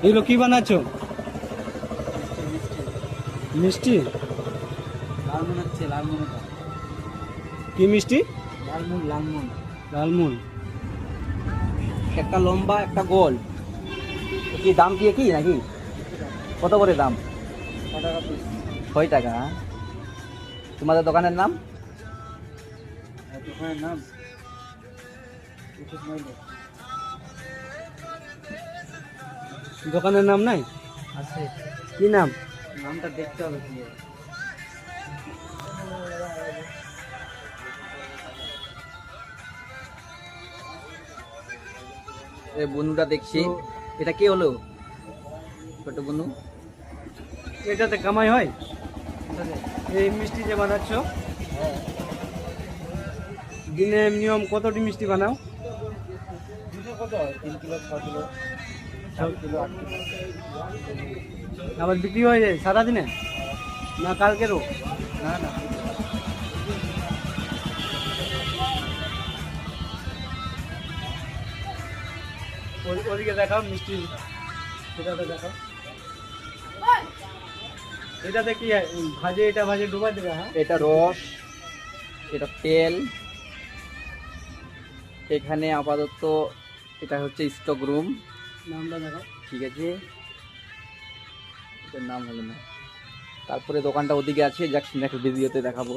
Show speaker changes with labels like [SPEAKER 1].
[SPEAKER 1] এগুলো কি বানাচ্ছ? মিষ্টি?
[SPEAKER 2] লালমোহন হচ্ছে লালমোহন।
[SPEAKER 1] কি মিষ্টি?
[SPEAKER 2] লালমোহন লালমোহন।
[SPEAKER 1] লালমোহন।
[SPEAKER 2] একটা লম্বা একটা গোল। কি দাম কি একই নাকি? কত করে দাম? 6 টাকা পিস। 6 টাকা। তোমাদের দোকানের নাম? দোকানের নাম
[SPEAKER 1] দোকানের নাম নাই?
[SPEAKER 2] আছে।
[SPEAKER 1] কি নাম?
[SPEAKER 2] নামটা দেখতে হবে কি। বনুটা দেখছি। এটা কি হলো? ছোট বনু।
[SPEAKER 1] এটাতে কামাই হয়? এই মিষ্টি যে বানাচ্ছ, দিনে নিয়ম কতটি মিষ্টি বানাও?
[SPEAKER 2] কত হয়? 3 কিলো 6 কিলো 7 কিলো 8 কিলো।
[SPEAKER 1] আবার বিক্রি হয়ে যায় সারাদিনে না কালকেরও?
[SPEAKER 2] না না।
[SPEAKER 1] ওদিকে দেখাও মিষ্টি, সেটাতে দেখাও। এটাতে কি ভাজে? এটা ভাজে ডুবাই দেবে? হ্যাঁ,
[SPEAKER 2] এটা রস, এটা তেল। এখানে আপাতত এটা হচ্ছে স্টক রুম।
[SPEAKER 1] নামটা দেখাও।
[SPEAKER 2] ঠিক আছে, এটার নাম হলো না। তারপরে দোকানটা ওদিকে আছে, যাক নেক্সট ভিডিওতে দেখাবো।